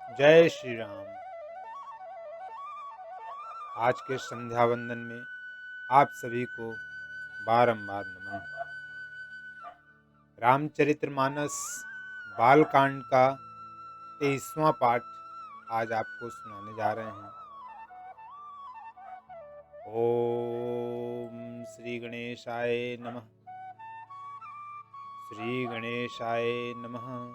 जय श्री राम। आज के संध्या वंदन में आप सभी को बारंबार नमन। रामचरितमानस बालकांड का 23वां पाठ आज आपको सुनाने जा रहे हैं। ओम श्री गणेशाय नमः। श्री गणेशाय नमः।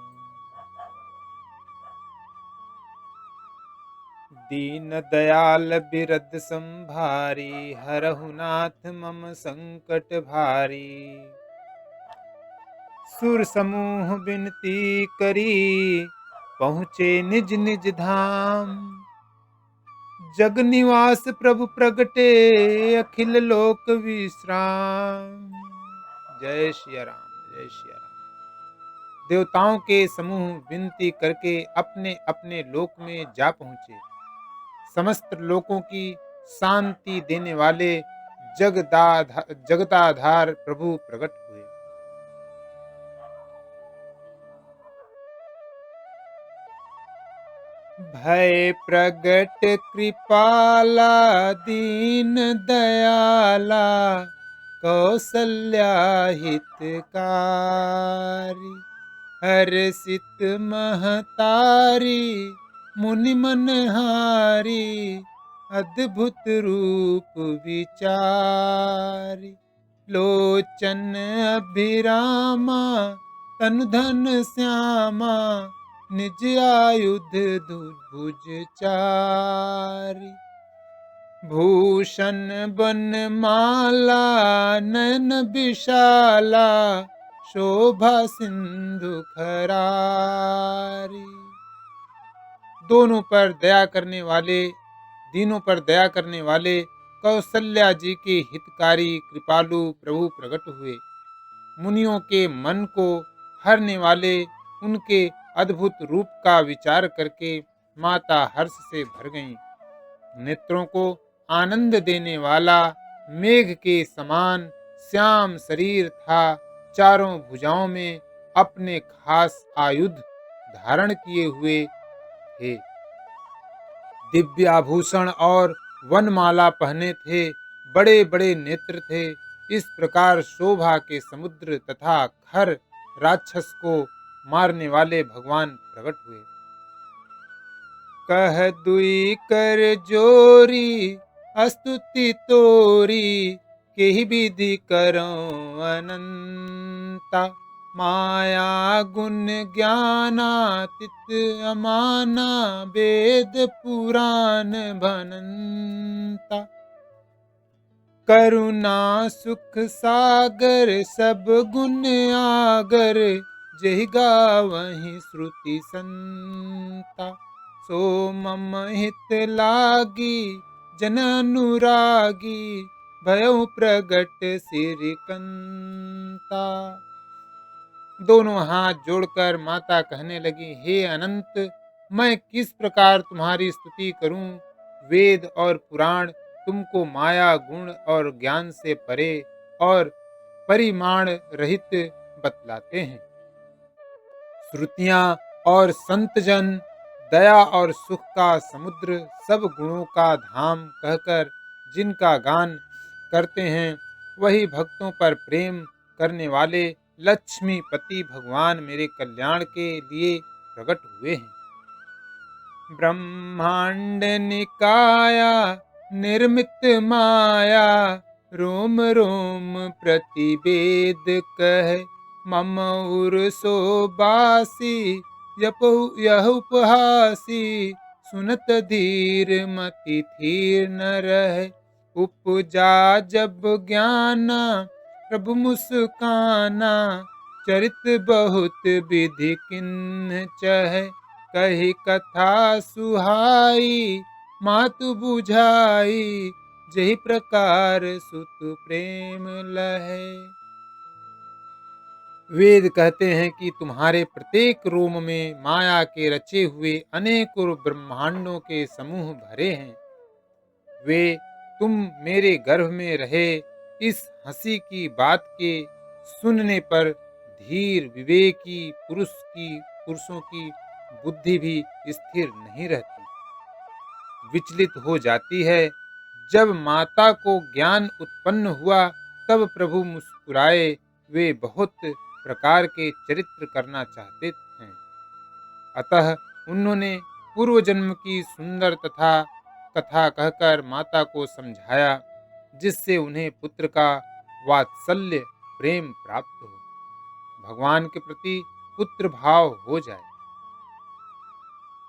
दीन दयाल बिरद संभारी, हरहु नाथ मम संकट भारी। सुर समूह विनती करी, पहुँचे निज निज धाम। जग निवास प्रभु प्रगटे, अखिल लोक विश्राम। जय सिया राम, जय सिया राम। देवताओं के समूह विनती करके अपने अपने लोक में जा पहुँचे। समस्त लोकों की शांति देने वाले जगदाधार प्रभु प्रकट हुए। भय प्रगट कृपाला, दीन दयाला, कौसल्या हितकारी। हर्षित महतारी, मुनि मनहारी, अद्भुत रूप विचारी। लोचन अभिरामा, तनु धन श्यामा, निज आयुध भुज चारी। भूषण बनमाला, नयन विशाला, शोभा सिंधु खरारी। दोनों पर दया करने वाले, दीनों पर दया करने वाले कौशल्या जी के हितकारी कृपालु प्रभु प्रकट हुए। मुनियों के मन को हरने वाले उनके अद्भुत रूप का विचार करके माता हर्ष से भर गईं। नेत्रों को आनंद देने वाला मेघ के समान श्याम शरीर था। चारों भुजाओं में अपने खास आयुध धारण किए हुए थे। दिव्य आभूषण और वनमाला पहने थे। बड़े बड़े नेत्र थे। इस प्रकार शोभा के समुद्र तथा खर राक्षस को मारने वाले भगवान प्रकट हुए। कह दुई कर जोरी, स्तुति तोरी, केहि विधि करो अनंता। माया गुण ज्ञानातीत अमाना, वेद पुराण भनंता। करुणा सुख सागर, सब गुण आगर, जहि गावहि श्रुति संता। सो मम हित लागी, जन अनुरागी, भयउ प्रगट सिरकंता। दोनों हाथ जोड़कर माता कहने लगी, हे अनंत, मैं किस प्रकार तुम्हारी स्तुति करूं। वेद और पुराण तुमको माया गुण और ज्ञान से परे और परिमाण रहित बतलाते हैं। श्रुतियां और संतजन दया और सुख का समुद्र, सब गुणों का धाम कहकर जिनका गान करते हैं, वही भक्तों पर प्रेम करने वाले लक्ष्मीपति भगवान मेरे कल्याण के लिए प्रकट हुए हैं। ब्रह्मांड निकाया, निर्मित माया, रोम रोम प्रतिवेद कह। मम उरसो बासी, यह उपहासी, सुनत धीर मति थीर न रहे। उपजा जब ज्ञाना, प्रभु मुस्काना, चरित बहुत विधि किन्ह चहे। कही कथा सुहाई, मातु बुझाई, जहि प्रकार सुत प्रेम लहे। वेद कहते हैं कि तुम्हारे प्रत्येक रोम में माया के रचे हुए अनेकों ब्रह्मांडों के समूह भरे हैं। वे तुम मेरे गर्भ में रहे। इस हंसी की बात के सुनने पर धीर विवेकी पुरुषों की बुद्धि भी स्थिर नहीं रहती, विचलित हो जाती है। जब माता को ज्ञान उत्पन्न हुआ तब प्रभु मुस्कुराए। वे बहुत प्रकार के चरित्र करना चाहते हैं, अतः उन्होंने पूर्व जन्म की सुंदर तथा कथा कहकर माता को समझाया, जिससे उन्हें पुत्र का वात्सल्य प्रेम प्राप्त हो, भगवान के प्रति पुत्र भाव हो जाए।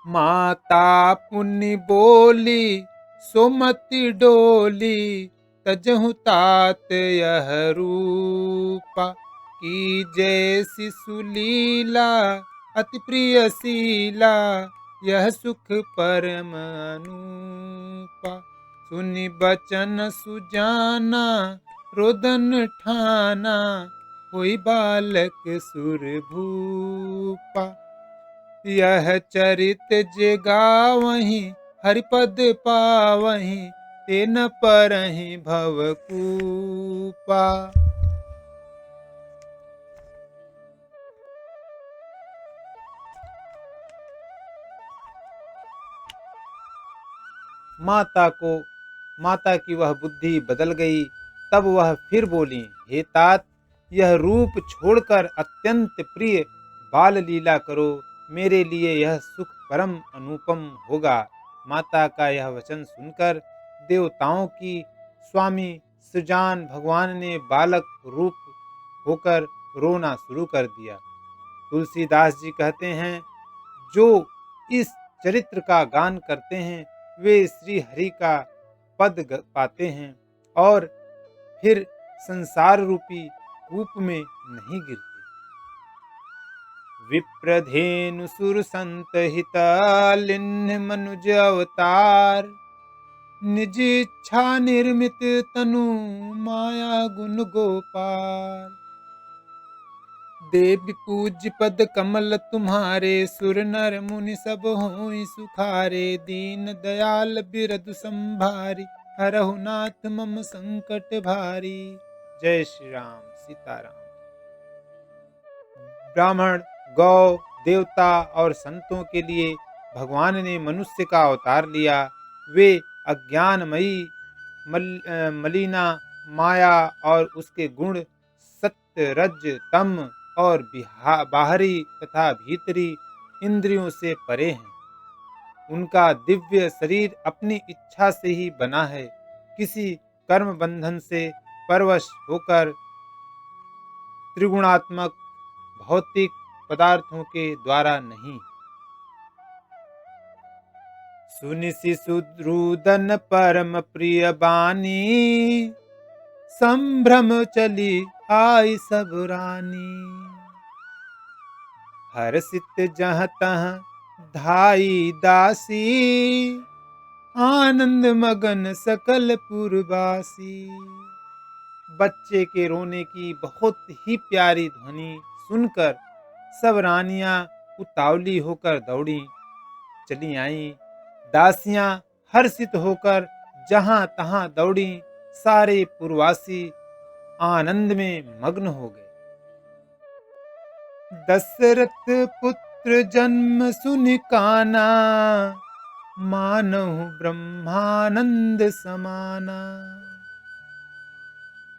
माता पुनि बोली सुमति डोली, तजहु तात यह रूपा, की जैसी सुलीला अति प्रिय शीला, यह सुख परम अनूपा। सुनि बचन सुजाना रोदन ठाना, होई बालक सुर भूपा। यह चरित जे गावहीं हरिपद पावहीं, ते न परहीं भवकूपा। माता की वह बुद्धि बदल गई। तब वह फिर बोली, हे तात, यह रूप छोड़कर अत्यंत प्रिय बाल लीला करो, मेरे लिए यह सुख परम अनुपम होगा। माता का यह वचन सुनकर देवताओं की स्वामी सुजान भगवान ने बालक रूप होकर रोना शुरू कर दिया। तुलसीदास जी कहते हैं, जो इस चरित्र का गान करते हैं वे श्री हरि का पद पाते हैं और फिर संसार रूपी कूप में नहीं गिरते। विप्रधेनु सुर संत हितालिन्ह मनुज अवतार, निज इच्छा निर्मित तनु माया गुण गोपाल। देवी पूज्य पद कमल तुम्हारे, सुर नर मुनि सब होई सुखारे। दीन दयाल बिरदु संभारी, हरहु नाथ मम संकट भारी। जय श्री राम, सीताराम। ब्राह्मण, गौ, देवता और संतों के लिए भगवान ने मनुष्य का अवतार लिया। वे अज्ञानमयी मलिना माया और उसके गुण सत्य रज तम और बाहरी तथा भीतरी इंद्रियों से परे हैं। उनका दिव्य शरीर अपनी इच्छा से ही बना है, किसी कर्म बंधन से परवश होकर त्रिगुणात्मक भौतिक पदार्थों के द्वारा नहीं। सुनि शिशुद्रुदन परम प्रिय बानी, संभ्रम चली आई सब रानी। हर्षित जहाँ तहाँ धाई दासी, आनंद मगन सकल पुरवासी। बच्चे के रोने की बहुत ही प्यारी ध्वनि सुनकर सब रानियां उतावली होकर दौड़ी चली आईं। दासियां हर्षित होकर जहां तहां दौड़ी। सारे पुरवासी आनंद में मग्न हो गए। दशरथ पुत्र जन्म सुनि काना, मानहु ब्रह्मानंद समाना।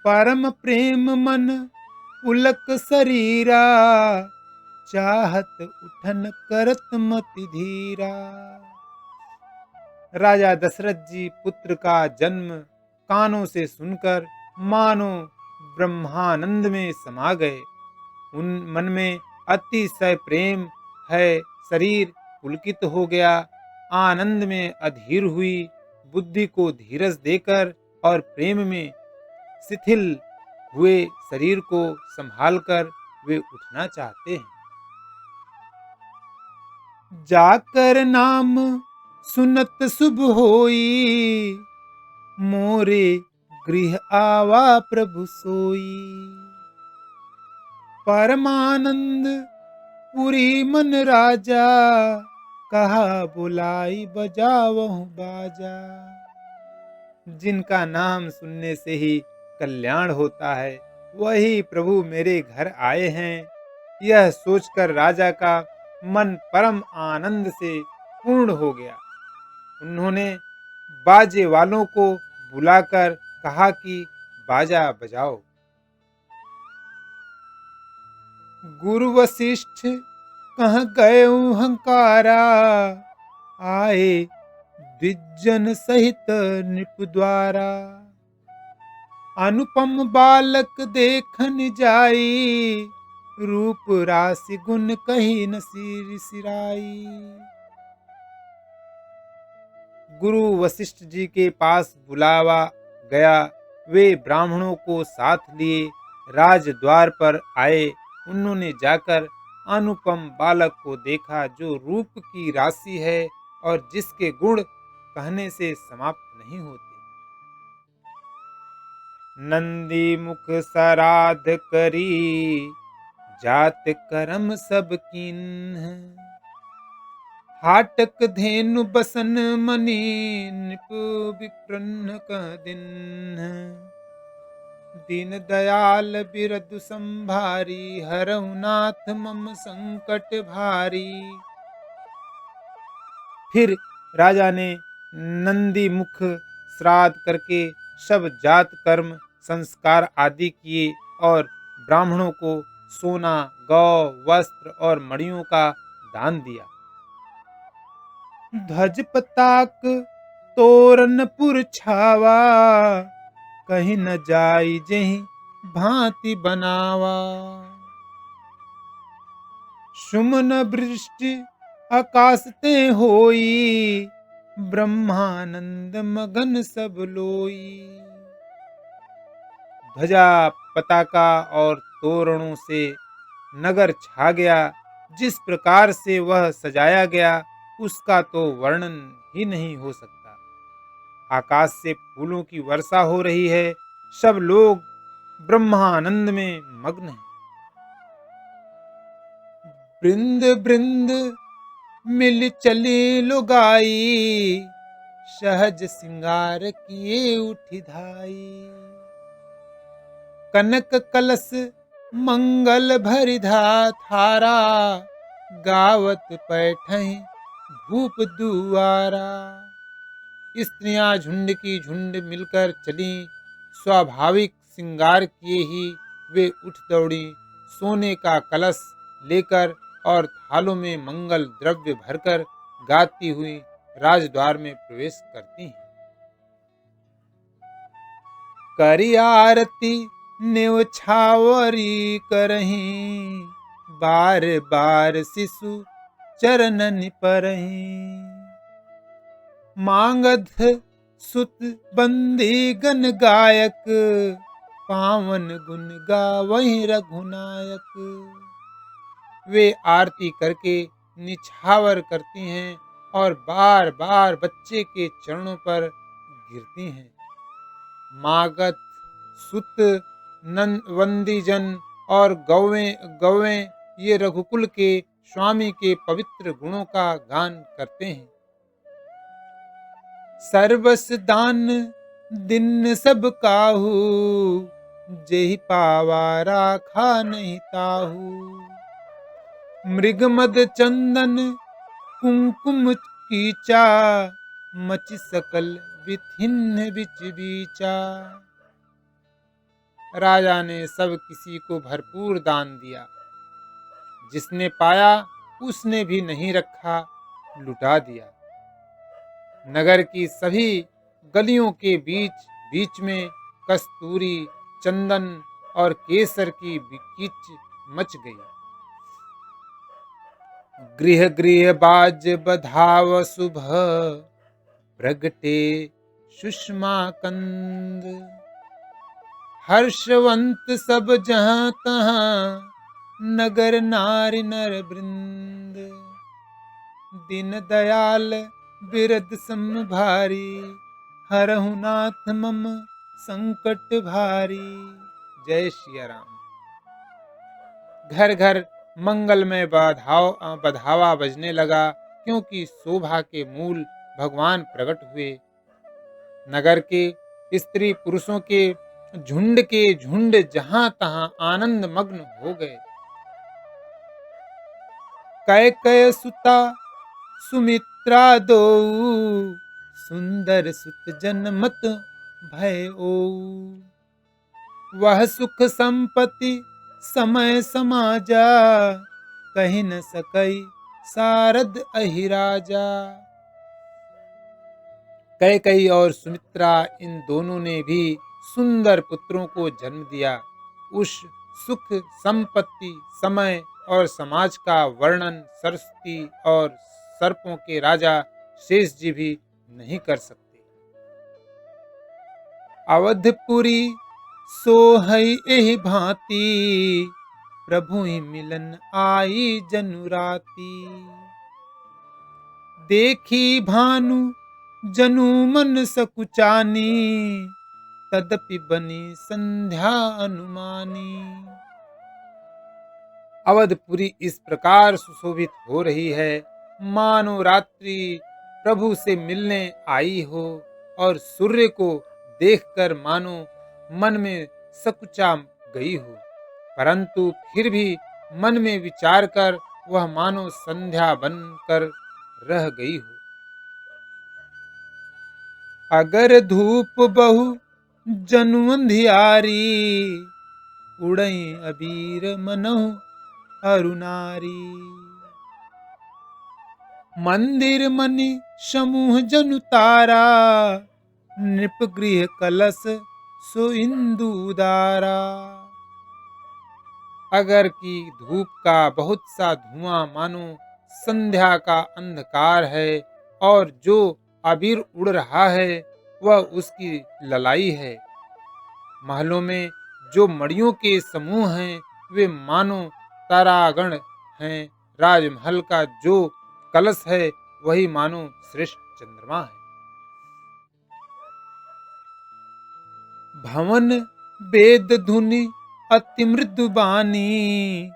परम प्रेम मन पुलक शरीरा, चाहत उठन करत मति धीरा। राजा दशरथ जी पुत्र का जन्म कानों से सुनकर मानो ब्रह्मानंद में समा गए। उन मन में अतिशय प्रेम है, शरीर पुलकित हो गया, आनंद में अधीर हुई। बुद्धि को धीरज देकर और प्रेम में शिथिल हुए शरीर को संभालकर वे उठना चाहते हैं। जाकर नाम सुनत शुभ होई, मोरे गृह आवा प्रभु सोई। परमानंद पुरी मन राजा, कहा बुलाई बजावहु बाजा। जिनका नाम सुनने से ही कल्याण होता है, वही प्रभु मेरे घर आए हैं। यह सोचकर राजा का मन परम आनंद से पूर्ण हो गया। उन्होंने बाजे वालों को बुलाकर कहा कि बाजा बजाओ। गुरु वशिष्ठ कह गए हंकारा, आए द्विजन सहित नृप द्वारा। अनुपम बालक देखन जाई, रूप राशि गुण कही न सिराई। गुरु वशिष्ठ जी के पास बुलावा गया। वे ब्राह्मणों को साथ लिए राजद्वार पर आए। उन्होंने जाकर अनुपम बालक को देखा, जो रूप की राशि है और जिसके गुण कहने से समाप्त नहीं होते। नंदी मुख सराध करी, जात कर्म सब कीन्ह। हाटक धेनु बसन मणि, नृप विप्रन्न कह दिन्ह। दीन दयाल बिरदु संभारी, हरहु नाथ मम संकट भारी। फिर राजा ने नंदी मुख श्राद्ध करके सब जात कर्म संस्कार आदि किए और ब्राह्मणों को सोना, गौ, वस्त्र और मणियों का दान दिया। ध्वज पताक तोरनपुर छावा, कहीं न जाई जेहि भांति बनावा। सुमन वृष्टि आकाश ते होई, ब्रह्मानंद मगन सब लोई। ध्वजा, पताका और तोरणों से नगर छा गया। जिस प्रकार से वह सजाया गया उसका तो वर्णन ही नहीं हो सकता। आकाश से फूलों की वर्षा हो रही है। सब लोग ब्रह्मानंद में मग्न हैं। बृंद बृंद मिल चली लुगाई, सहज सिंगार किए उठी धाई। कनक कलश मंगल भरिधा थारा, गावत पैठहीं भूप दुआरा। स्त्रियां झुंड की झुंड मिलकर चली। स्वाभाविक श्रृंगार किए ही वे उठ दौड़ी। सोने का कलश लेकर और थालों में मंगल द्रव्य भरकर गाती हुई राजद्वार में प्रवेश करती हैं। करी आरती न्योछावरी करहीं, बार बार शिशु चरणन परहीं। मांगध सुत बंदी गण गायक, पावन गुण गावहीं रघुनायक। वे आरती करके निछावर करती हैं और बार बार बच्चे के चरणों पर गिरती हैं। मागध, सुत, वंदीजन और गौवें ये रघुकुल के स्वामी के पवित्र गुणों का गान करते हैं। सर्वस दान दिन सब काहू, जेहि पावा राखा नहीं ताहू। मृगमद चंदन कुंकुम कीचा, मचि सकल विथिन्न बिच बीचा। राजा ने सब किसी को भरपूर दान दिया। जिसने पाया उसने भी नहीं रखा, लुटा दिया। नगर की सभी गलियों के बीच बीच में कस्तूरी, चंदन और केसर की कीच मच गई। गृह गृह बाज बधाव सुबह, प्रगटे सुषमा कंद। हर्षवंत सब जहां तहां, नगर नारी नर वृंद। दीन दयाल बिरद संभारी, हरहु नाथ मम संकट भारी। जय सिया राम। घर घर मंगलमय बधावा बजने लगा, क्योंकि शोभा के मूल भगवान प्रकट हुए। नगर के स्त्री पुरुषों के झुंड जहां तहां आनंद मग्न हो गए। कैकय सुता सुमित्रा दो, सुंदर सुत जनमत भय ओ। वह सुख संपत्ति समय समाजा, कही न सकई सारद अहिराजा। कैकई और सुमित्रा इन दोनों ने भी सुंदर पुत्रों को जन्म दिया। उस सुख संपत्ति समय और समाज का वर्णन सरस्वती और सर्पों के राजा शेष जी भी नहीं कर सकते। अवधपुरी सोहई एहि भांति, प्रभु ही मिलन आई जनुराती। देखी भानु जनु मन सकुचानी, तदपि बनी संध्या अनुमानी। अवधपुरी इस प्रकार सुशोभित हो रही है, मानो रात्रि प्रभु से मिलने आई हो, और सूर्य को देखकर मानो मन में सकुचा गई हो, परंतु फिर भी मन में विचार कर वह मानो संध्या बनकर रह गई हो। अगर धूप बहु जनु अंधियारी, उड़ई अबीर मनहु अरुनारी। मंदिर मनि समूह जनु तारा, नृप गृह कलश सो इंदु उदारा। अगर की धूप का बहुत सा धुआं मानो संध्या का अंधकार है, और जो अबीर उड़ रहा है वह उसकी ललाई है। महलों में जो मड़ियों के समूह हैं वे मानो तारागण हैं। राजमहल का जो कलश है वही मानो श्रेष्ठ चंद्रमा है। भवन वेद धुनि अति मृदु बानी,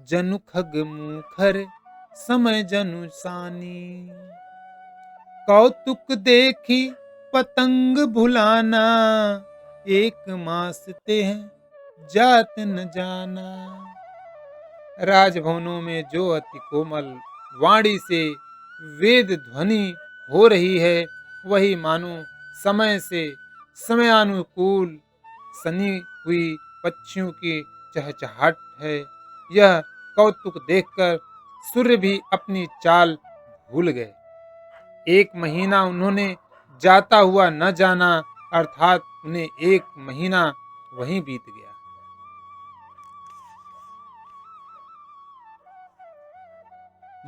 जनु खग मुखर समय जनु सानी। कौतुक देखी पतंग भुलाना, एक मास ते हैं जात न जाना। राजभवनों में जो अति कोमल वाणी से वेद ध्वनि हो रही है, वही मानो समय से समयानुकूल सनी हुई पक्षियों की चहचहाट है। यह कौतुक देखकर सूर्य भी अपनी चाल भूल गए। एक महीना उन्होंने जाता हुआ न जाना, अर्थात उन्हें एक महीना वहीं बीत गया।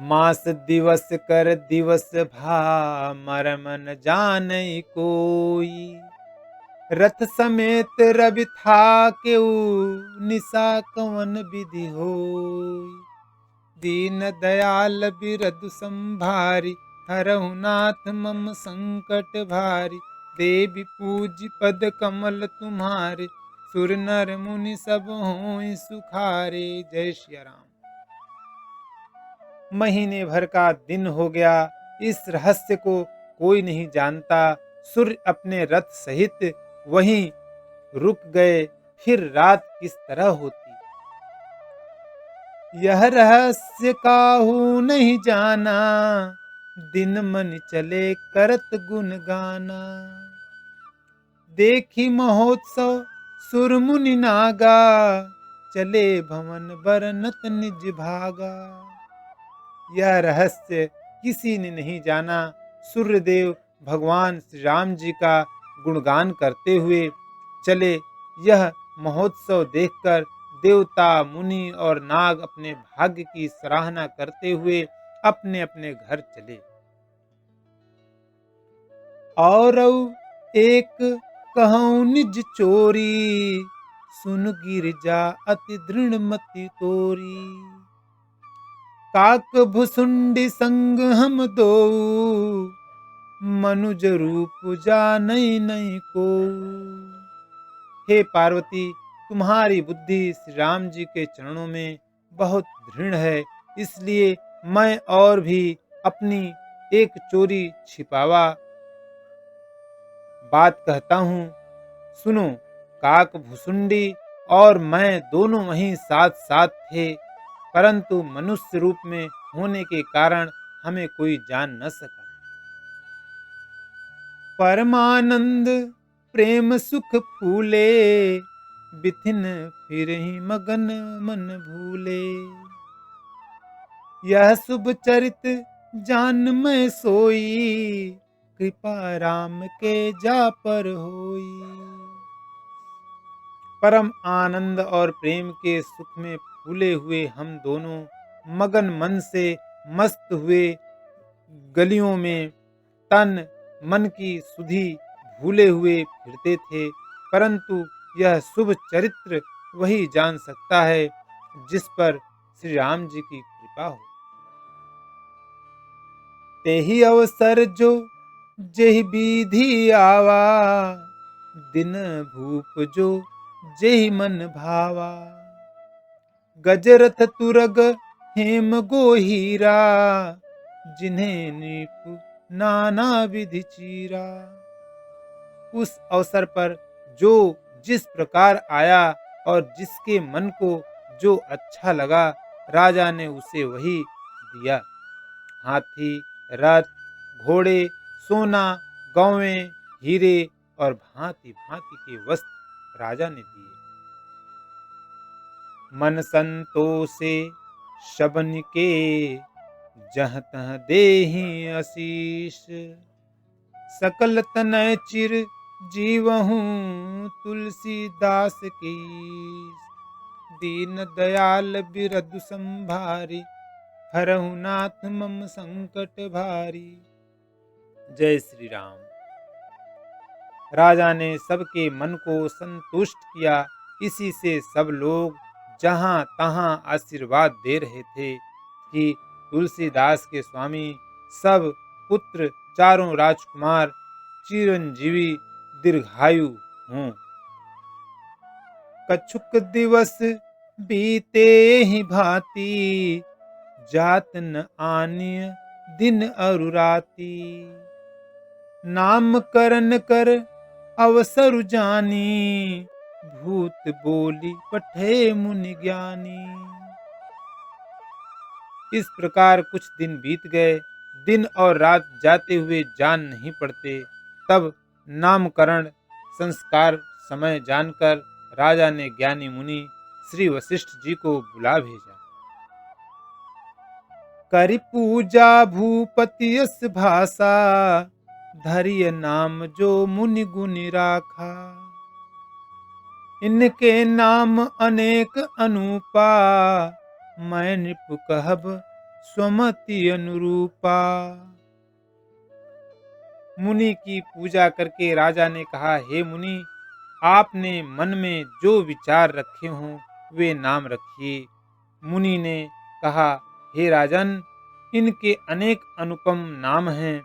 मास दिवस कर दिवस भा, मरम न जानई कोई। रथ समेत रवि था केऊ, निशा कवन विधि होई। दीन दयाल बिरदु संभारी, हरहु नाथ मम संकट भारी। देवी पूज पद कमल तुम्हारे, सुर नर मुनि सब हों सुखारे। जय श्री राम। महीने भर का दिन हो गया, इस रहस्य को कोई नहीं जानता। सूर्य अपने रथ सहित वहीं रुक गए, फिर रात किस तरह होती यह रहस्य काहू नहीं जाना। दिन मन चले करत गुण गाना, देखी महोत्सव सुर मुनि नागा। चले भवन बरनत निज भागा। यह रहस्य किसी ने नहीं जाना। सूर्यदेव भगवान श्री राम जी का गुणगान करते हुए चले। यह महोत्सव देखकर देवता मुनि और नाग अपने भाग्य की सराहना करते हुए अपने अपने घर चले। और एक कहूँ निज चोरी, सुन गिरजा अति दृढ़ मति तोरी। काक भुसुंडी संग हम दो, मनुज रूप जानई नहीं को। हे पार्वती, तुम्हारी बुद्धि श्री राम जी के चरणों में बहुत दृढ़ है, इसलिए मैं और भी अपनी एक चोरी छिपावा बात कहता हूँ। सुनो, काक भुसुंडी और मैं दोनों वहीं साथ साथ थे। परंतु मनुष्य रूप में होने के कारण हमें कोई जान न सका। परमानंद प्रेम सुख फूले, बिथिन फिर ही मगन मन भूले। यह शुभ चरित जान मैं सोई, कृपा राम के जा पर होई। परम आनंद और प्रेम के सुख में फूले हुए हम दोनों मगन मन से मस्त हुए गलियों में तन मन की सुधि भूले हुए फिरते थे, परंतु यह शुभ चरित्र वही जान सकता है जिस पर श्री राम जी की कृपा हो। तेहि अवसर जो जेहि विधि आवा, दिन भूप जो जेहि मन भावा। गजरथ तुरग हेम गोहीरा, जिन्हें नीप नाना विधि चीरा। उस अवसर पर जो जिस प्रकार आया और जिसके मन को जो अच्छा लगा, राजा ने उसे वही दिया। हाथी, रथ, घोड़े, सोना, गौवें, हीरे और भांति भांति के वस्त्र राजा ने दिए। मन संतोषे शबन के, जहाँ तहाँ देहि आशीष। सकल तनय चिर जीवहूँ तुलसीदास की, दीन दयाल बिरधु संभारी, हरहु नाथ मम संकट भारी। जय श्री राम। राजा ने सबके मन को संतुष्ट किया, इसी से सब लोग जहां तहां आशीर्वाद दे रहे थे कि तुलसीदास के स्वामी सब पुत्र चारों राजकुमार चिरंजीवी दीर्घायु हों। कछुक दिवस बीते ही भांति, जात न आनिय दिन अरु राती। नामकरण कर अवसर जानी, भूत बोली पठे मुनि ज्ञानी। इस प्रकार कुछ दिन बीत गए, दिन और रात जाते हुए जान नहीं पड़ते। तब नामकरण संस्कार समय जानकर राजा ने ज्ञानी मुनि श्री वशिष्ठ जी को बुला भेजा। करि पूजा भूपति यस भाषा, धरिय नाम जो मुनि गुनि राखा। इनके नाम अनेक अनूपा, मैं नृप कहब स्वमति अनुरूपा। मुनि की पूजा करके राजा ने कहा, हे मुनि, आपने मन में जो विचार रखे हों वे नाम रखिए। मुनि ने कहा, हे राजन, इनके अनेक अनुपम नाम हैं,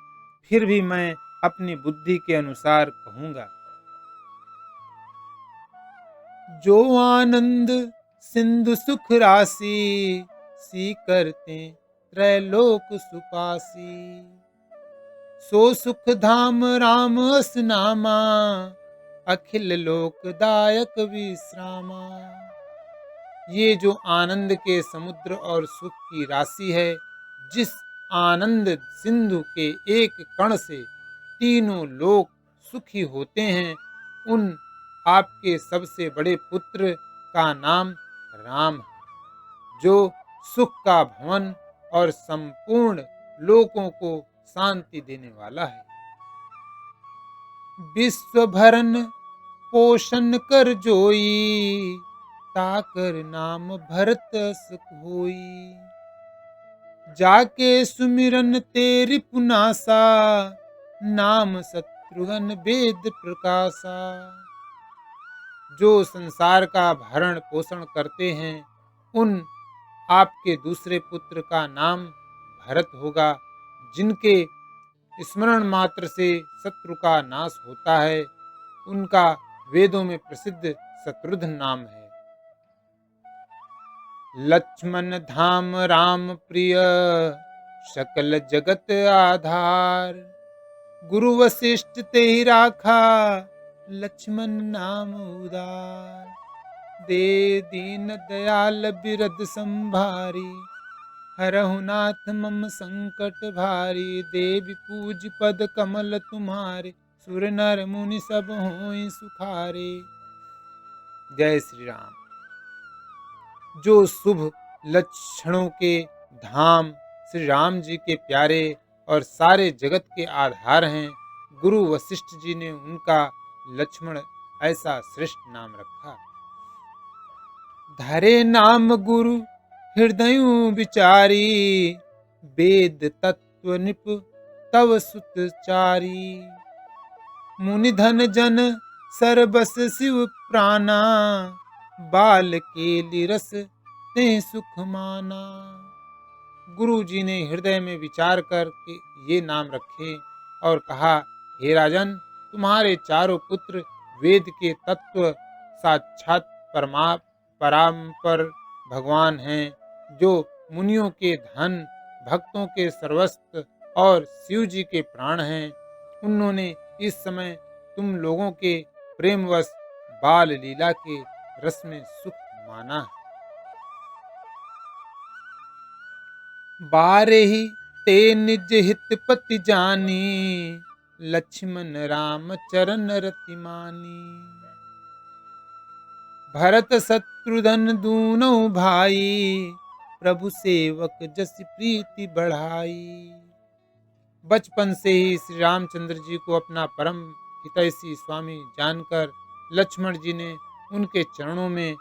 फिर भी मैं अपनी बुद्धि के अनुसार कहूंगा। जो आनंद सिंधु सुख राशि, सी करते त्रैलोक सुपासी। सो सुख धाम राम अस नामा, अखिल लोकदायक विश्रामा। ये जो आनंद के समुद्र और सुख की राशि है, जिस आनंद सिंधु के एक कण से तीनों लोक सुखी होते हैं, उन आपके सबसे बड़े पुत्र का नाम राम है, जो सुख का भवन और संपूर्ण लोकों को शांति देने वाला है। विश्व भरन पोषण कर जोई, ताकर नाम भरत सुख होई। जाके सुमिरन तेरी पुनासा, नाम शत्रुघ्न वेद प्रकाशा। जो संसार का भरण पोषण करते हैं, उन आपके दूसरे पुत्र का नाम भरत होगा, जिनके स्मरण मात्र से शत्रु का नाश होता है। उनका वेदों में प्रसिद्ध शत्रुघ्न नाम है। लक्ष्मण धाम राम प्रिय, सकल जगत आधार। गुरु वशिष्ठ ते ही राखा, लक्ष्मण नाम उदार। दे दीन दयाल बिरद संभारी, हरहु नाथ मम संकट भारी। देवी पूज पद कमल तुम्हारे, सुर नर मुनि सब होई सुखारे। जय श्री राम। जो शुभ लक्षणों के धाम श्री राम जी के प्यारे और सारे जगत के आधार हैं, गुरु वशिष्ठ जी ने उनका लक्ष्मण ऐसा श्रेष्ठ नाम रखा। धरे नाम गुरु हृदय विचारी, वेद तत्व निप तव सुतचारी। मुनि धन जन सरबस शिव प्राणा, बाल के रस ते सुख माना। गुरु जी ने हृदय में विचार करके ये नाम रखे और कहा, हे राजन, तुम्हारे चारों पुत्र वेद के तत्व साक्षात पराम्पर भगवान हैं, जो मुनियों के धन, भक्तों के सर्वस्व और शिव जी के प्राण हैं। उन्होंने इस समय तुम लोगों के प्रेमवश बाल लीला के रस में सुख माना है। बारे ही ते निज हित पति जानी, लक्ष्मण राम चरण रति मानी। भरत शत्रुघ्न दूनों भाई, प्रभु सेवक जस प्रीति बढ़ाई। बचपन से ही श्री रामचंद्र जी को अपना परम हितैषी स्वामी जानकर लक्ष्मण जी ने उनके चरणों में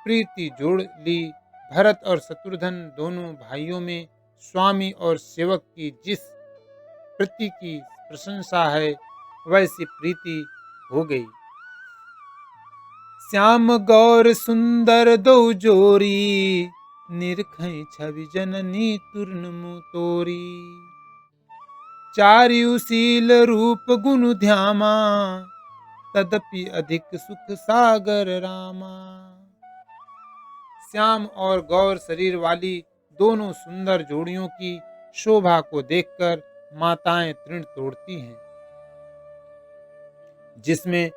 प्रीति जोड़ ली। भरत और शत्रुघ्न दोनों भाइयों में स्वामी और सेवक की जिस प्रीति की प्रशंसा है, वैसी प्रीति हो गई। श्याम गौर सुंदर दो जोरी, निरखै छवि जननी तुरन तोरी। चारियुशील रूप गुण ध्यामा, तदपि अधिक सुख सागर रामा। श्याम और गौर शरीर वाली दोनों सुंदर जोड़ियों की शोभा को देखकर माताएं तृण तोड़ती हैं, जिसमें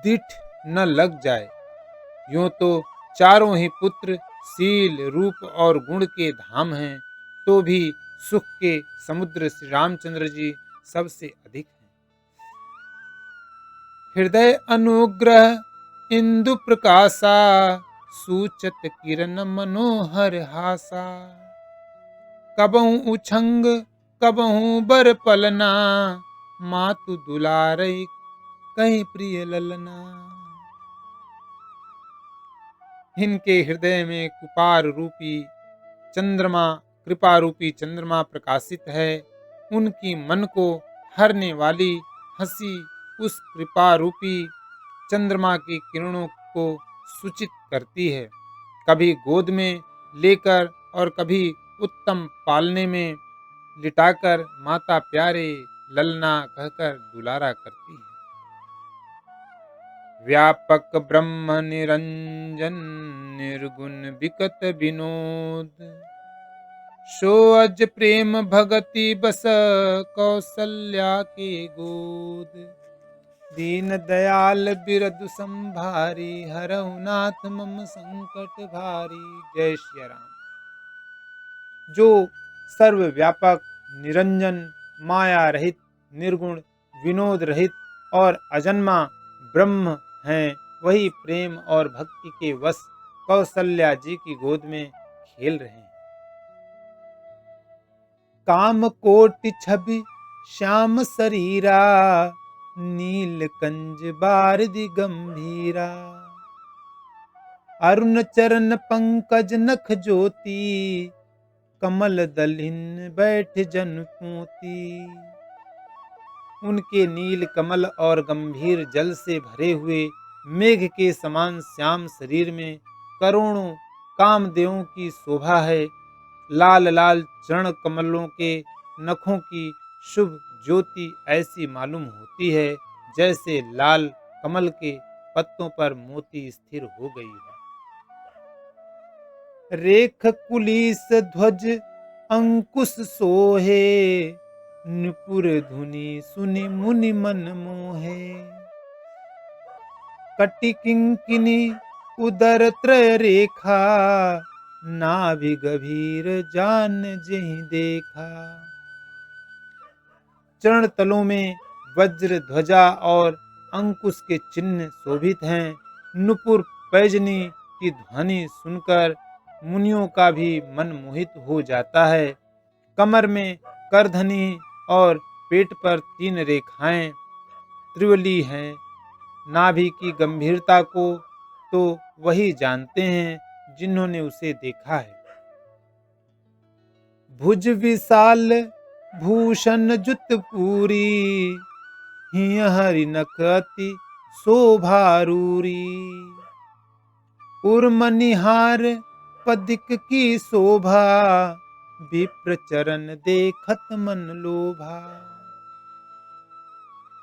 दिठ न लग जाए। यूं तो चारों ही पुत्र शील, रूप और गुण के धाम हैं, तो भी सुख के समुद्र श्री रामचंद्र जी सबसे अधिक हैं। हृदय अनुग्रह इंदु प्रकाशा, सूचत किरण मनोहर हासा। कबहु उछंग कबहु बर पलना, मातु दुलारई कहीं प्रिय ललना। इनके हृदय में कृपा रूपी चंद्रमा प्रकाशित है। उनकी मन को हरने वाली हंसी उस कृपा रूपी चंद्रमा की किरणों को सूचित करती है। कभी गोद में लेकर और कभी उत्तम पालने में लिटाकर माता प्यारे ललना कहकर दुलारा करती है। व्यापक ब्रह्म निरंजन, निर्गुण विकट विनोद। सो अज प्रेम भगति बस, कौशल्या के गोद। दीन दयाल बिरदु संभारी, हरहु नाथ मम संकट भारी। जय श्री राम। जो सर्वव्यापक, निरंजन, माया रहित, निर्गुण, विनोद रहित और अजन्मा ब्रह्म हैं, वही प्रेम और भक्ति के वश कौशल्या जी की गोद में खेल रहे हैं। काम कोटि छवि श्याम शरीरा, नील कंज बारदि गंभीरा। अरुण चरण पंकज नख ज्योति, कमल दलिन बैठ जन पोती। उनके नील कमल और गंभीर जल से भरे हुए मेघ के समान श्याम शरीर में करोड़ों कामदेवों की शोभा है। लाल लाल चरण कमलों के नखों की शुभ ज्योति ऐसी मालूम होती है, जैसे लाल कमल के पत्तों पर मोती स्थिर हो गई है। रेख कुलीस ध्वज अंकुश सोहे, नुपुर धुनि सुनि मुनि मन मोहे। कटि किंकिनी उदर त्रय रेखा, नाभि गभीर जान जेहि देखा। चरण तलों में वज्र ध्वजा और अंकुश के चिन्ह शोभित हैं। नुपुर पैजनी की ध्वनि सुनकर मुनियों का भी मन मोहित हो जाता है। कमर में करधनी और पेट पर 3 रेखाएं त्रिवली हैं। नाभि की गंभीरता को तो वही जानते हैं जिन्होंने उसे देखा है। भुज विशाल भूषण जुत पूरी, हिय हरिनख अति शोभारूरी। उर्मनिहार पदिक की शोभा, विप्र चरण देखत मन लोभा।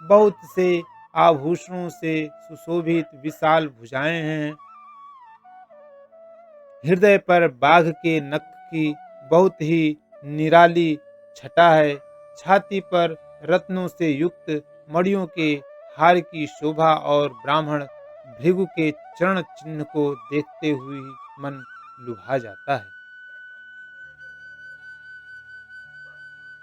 बहुत से आभूषणों से सुशोभित विशाल भुजाएं हैं। हृदय पर बाघ के नख की बहुत ही निराली छटा है। छाती पर रत्नों से युक्त मणियों के हार की शोभा और ब्राह्मण भृगु के चरण चिन्ह को देखते हुए मन लुभा जाता है।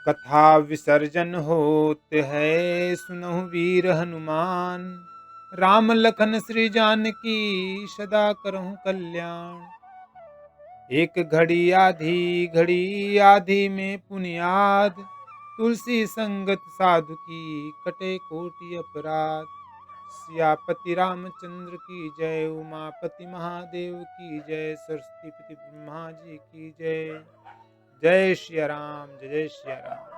कथा विसर्जन होत है, सुनहु वीर हनुमान। राम लखन श्री जानकी, सदा करहु कल्याण। एक घड़ी आधी में पुनियाद। तुलसी संगत साधु की, कटे कोटि अपराध। सियापति रामचंद्र की जय, उमापति महादेव की जय, सरस्वती पति ब्रह्मा जी की जय। जय श्री राम, जय जय श्री राम।